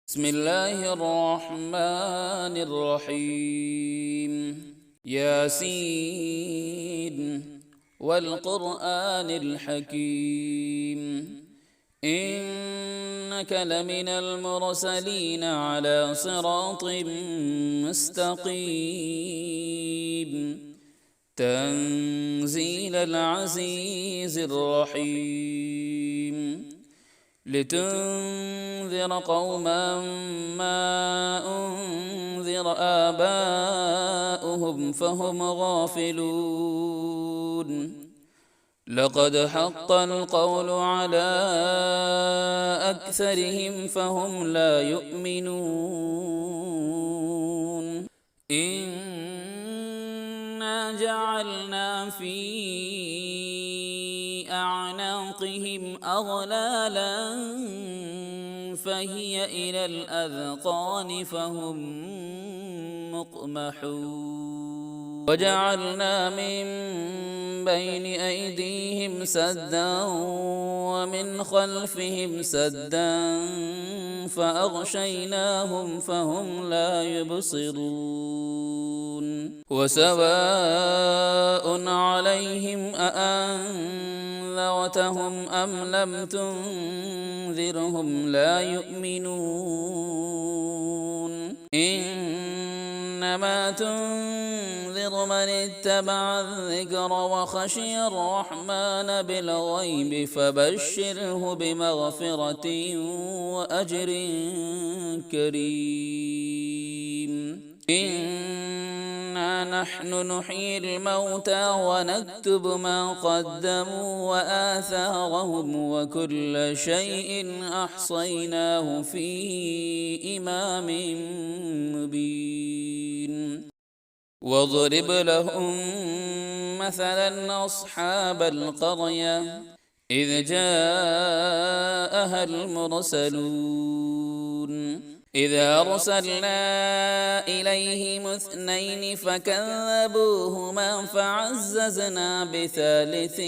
بسم الله الرحمن الرحيم ياسين والقرآن الحكيم إنك لمن المرسلين على صراط مستقيم تنزيل العزيز الرحيم لتنذر قوما ما أنذر آباؤهم فهم غافلون لقد حق القول على أكثرهم فهم لا يؤمنون إنا جعلنا في أعناقهم أغلالا فهي إلى الأذقان فهم مقمحون وجعلنا من بين أيديهم سدا ومن خلفهم سدا فأغشيناهم فهم لا يبصرون وسواء عليهم أأنذرتهم أم لم تنذرهم لا يؤمنون إنما تنذر من اتبع الذكر وخشي الرحمن بالغيب فبشره بمغفرة وأجر كريم إنا نحن نحيي الموتى ونكتب ما قدموا وآثارهم وكل شيء أحصيناه في إمام مبين واضرب لهم مثلا أصحاب القرية إذ جاءها المرسلون إذ أرسلنا إليهم اثنين فكذبوهما فعززنا بثالث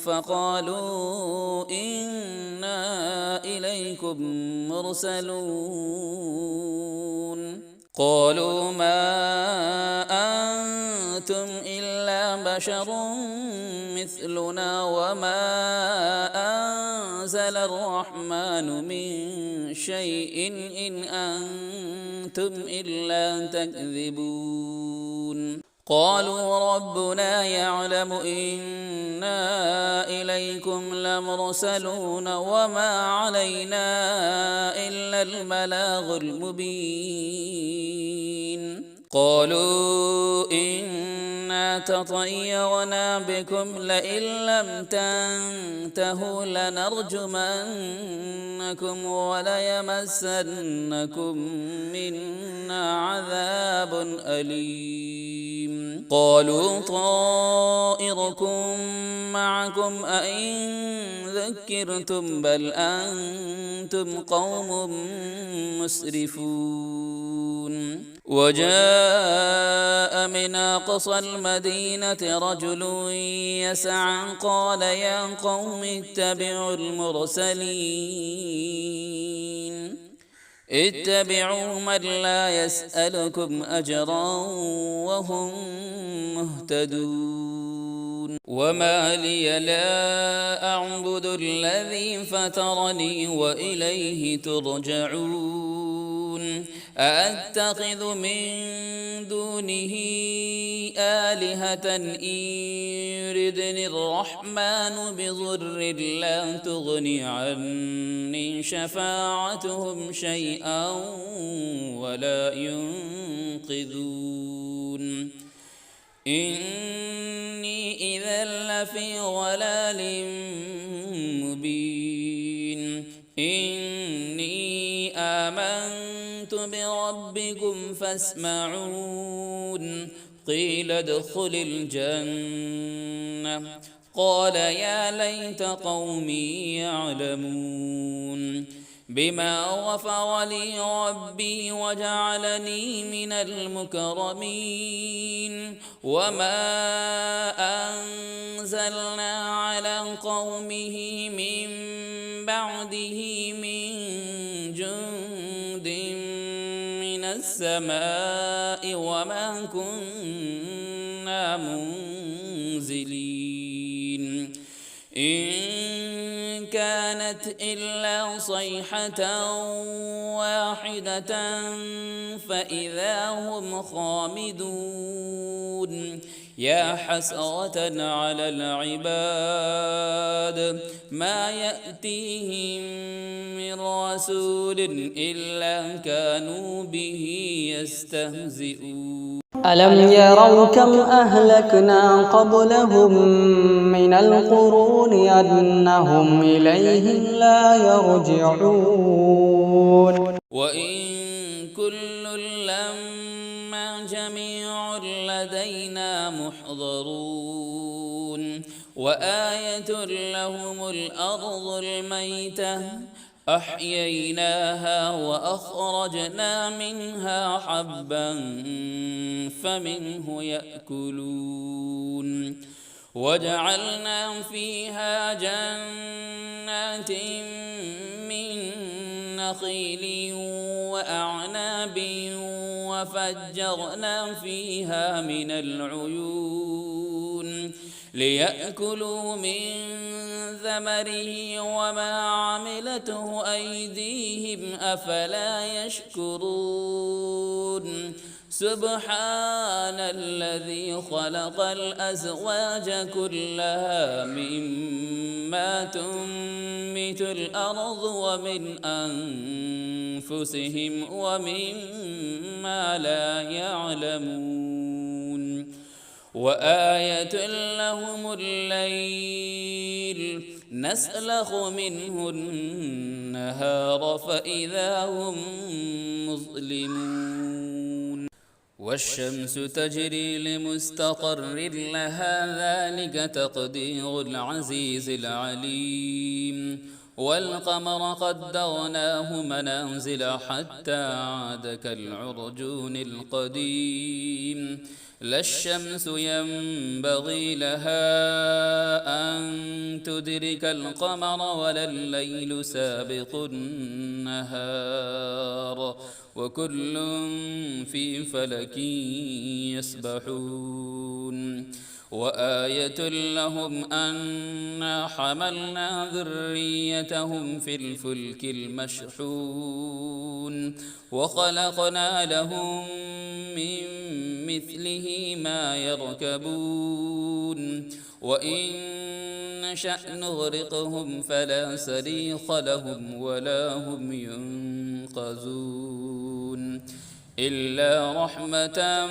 فقالوا إنا إليكم مرسلون قالوا ما أنتم إلا بشر مثلنا وما أنزل الرحمن من شيء إن أنتم إلا تكذبون قالوا ربنا يعلم إنا إليكم لمرسلون وما علينا إلا البلاغ المبين قالوا إنا تطيرنا بكم لئن لم تنتهوا لنرجمنكم وليمسنكم منا عذاب أليم قالوا طائركم معكم أئن ذكرتم بل أنتم قوم مسرفون وجاء من أقصى المدينة رجل يسعى قال يا قوم اتبعوا اتبعوا من لا يسألكم أجرا وهم مهتدون وما لي لا أعبد الذي فطرني وإليه ترجعون أأتخذ من دونه آلهة إن يردني الرحمن بضر لا تغني عني شفاعتهم شيئا ولا ينقذون إني إذا لفي ضلال مبين إني آمنت بربكم فاسمعون قيل ادخل الجنة قال يا ليت قومي يعلمون بما غفر لي ربي وجعلني من المكرمين وما أنزلنا على قومه من بعده من جند جند من السماء وما كنا منزلين إن كانت إلا صيحة واحدة فإذا هم خامدون يا حسرة على العباد ما يأتيهم من رسول إلا كانوا به يستهزئون ألم يروا كم أهلكنا قبلهم من القرون أنهم إليهم لا يرجعون وإن كل لما جميع لدينا محضرون وآية لهم الأرض الميتة أحييناها وأخرجنا منها حبا فمنه يأكلون وجعلنا فيها جنات من نخيل وأعناب وفجرنا فيها من العيون ليأكلوا من ثمره وما عملته أيديهم أفلا يشكرون سبحان الذي خلق الأزواج كلها مما تنبت الأرض ومن أنفسهم ومما لا يعلمون وآية لهم الليل نسلخ منه النهار فإذا هم مظلمون والشمس تجري لمستقر لها ذلك تقدير العزيز العليم والقمر قدرناه منازل حتى عاد كالعرجون القديم لا الشمس ينبغي لها أن تدرك القمر ولا الليل سابق النهار وكل في فلك يسبحون وآية لهم أنا حملنا ذريتهم في الفلك المشحون وخلقنا لهم من مثله ما يركبون وإن نشأ نغرقهم فلا صريخ لهم ولا هم ينقذون إلا رحمة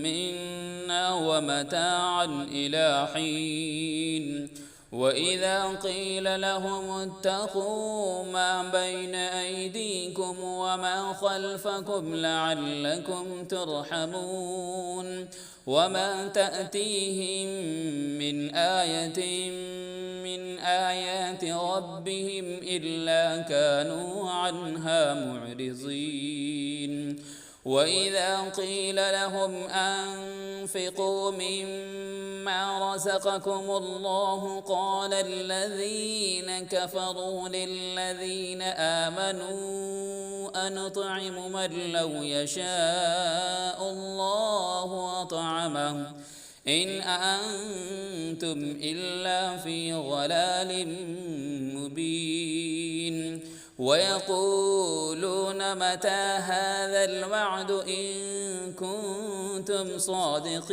منا ومتاعا إلى حين وإذا قيل لهم اتقوا ما بين أيديكم وما خلفكم لعلكم ترحمون وما تأتيهم من آية من آيات ربهم إلا كانوا عنها معرضين وإذا قيل لهم أنفقوا مما رزقكم الله قال الذين كفروا للذين آمنوا أنطعم من لو يشاء الله أطعمه إن أنتم إلا في ضلال مبين ويقولون متى هذا الوعد إن كنتم صادقين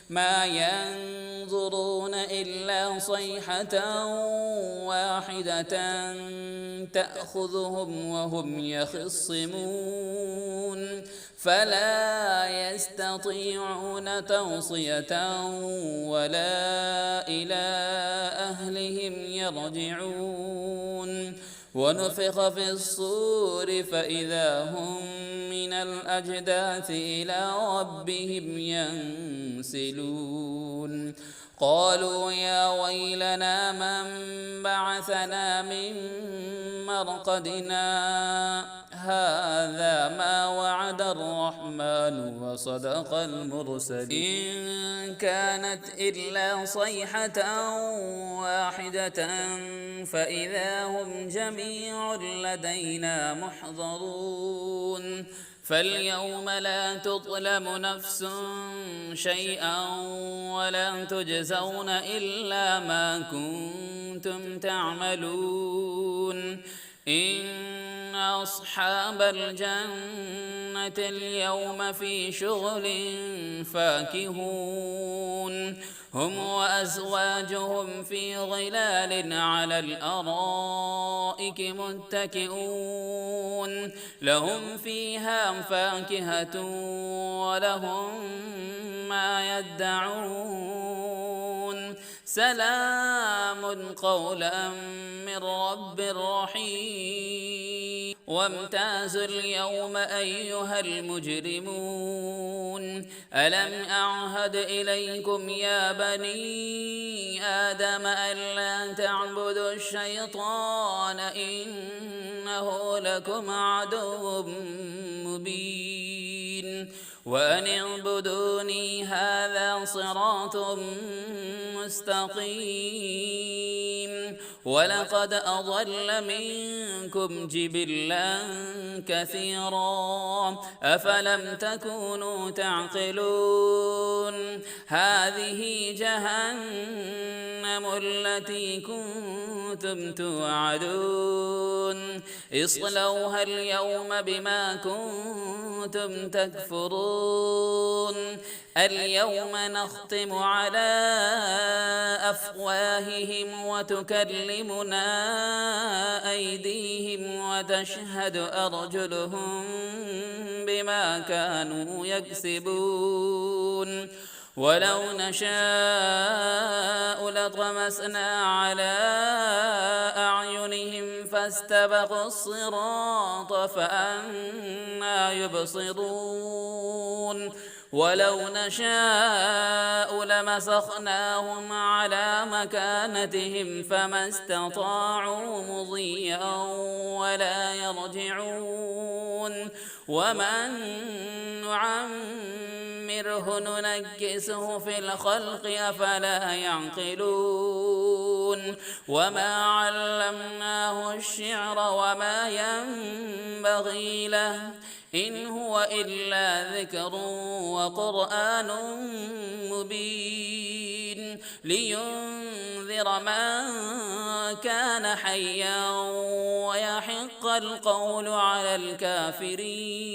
ما ينظرون إلا صيحة واحدة تأخذهم وهم يخصمون فلا يستطيعون توصية ولا إلى أهلهم يرجعون ونفخ في الصور فإذا هم من الأجداث إلى ربهم ينسلون قالوا يا ويلنا من بعثنا من مرقدنا هذا ما وعد الرحمن وصدق المرسلين إن كانت إلا صيحة واحدة فإذا هم جميع لدينا محضرون فاليوم لا تظلم نفس شيئا ولا تجزون إلا ما كنتم تعملون إن أصحاب الجنة اليوم في شغل فاكهون هم وأزواجهم في ظلال على الأرائك متكئون لهم فيها فاكهة ولهم ما يدعون سلام قولا من رب رحيم وامتازوا اليوم أيها المجرمون ألم أعهد إليكم يا بني آدم ألا تعبدوا الشيطان إنه لكم عدو مبين وأن اعبدوني هذا صراط مستقيم ولقد أضل منكم جبلا كثيرا أفلم تكونوا تعقلون هذه جهنم التي كنتم توعدون اصلوها اليوم بما كنتم تكفرون اليوم نختم على أفواههم وتكلمنا أيديهم وتشهد أرجلهم بما كانوا يكسبون ولو نشاء لطمسنا على أعينهم فاستبقوا الصراط فأنى يبصرون ولو نشاء لمسخناهم على مكانتهم فما استطاعوا مضيا ولا يرجعون ومن نعمره ننكسه في الخلق أفلا يعقلون وما علمناه الشعر وما ينبغي له إن هو إلا ذكر وقرآن مبين لينذر من كان حيا ويحق القول على الكافرين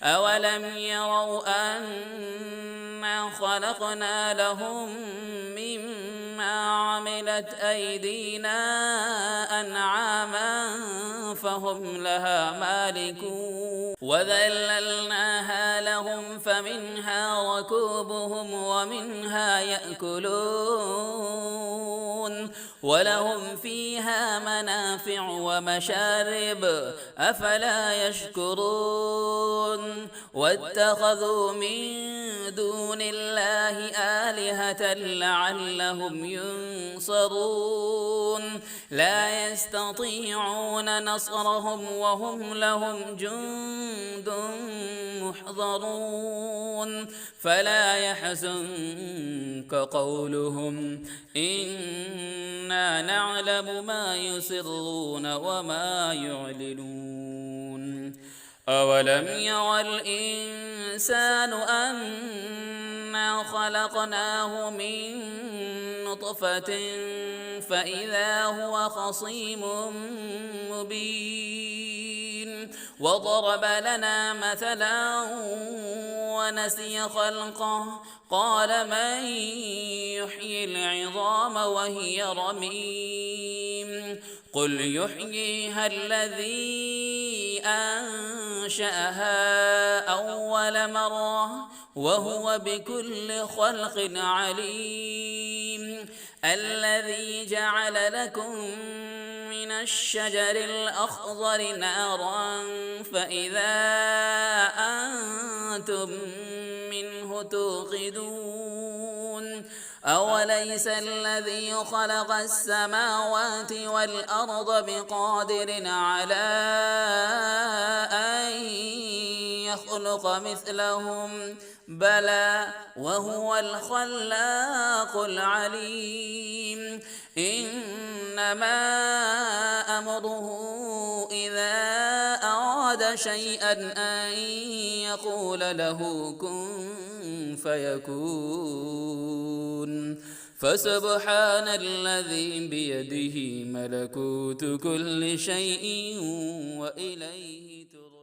أولم يروا أنا خلقنا لهم مما عملت أيدينا أنعاما فهم لها مالكون وذللناها لهم فمنها ركوبهم ومنها يأكلون ولهم فيها منافع ومشارب أفلا يشكرون واتخذوا من دون الله آلهة لعلهم ينصرون لا يستطيعون نصرهم وهم لهم جند محضرون فلا يحزنك قولهم إنا نعلم ما يسرون وما يعلنون أولم ير الإنسان أنا خلقناه من نطفة فإذا هو خصيم مبين وضرب لنا مثلا ونسي خلقه قال من يحيي العظام وهي رميم قل يحييها الذي أنشأها أول مرة وهو بكل خلق عليم الذي جعل لكم من الشجر الأخضر نارا فإذا أنتم منه توقدون أوليس الذي خلق السماوات والأرض بقادر على أن يخلق مثلهم بلى وهو الخلاق العليم إنما أمره إذا أراد شيئا أن يقول له كن فيكون فسبحان الذي بيده ملكوت كل شيء وإليه ترجعون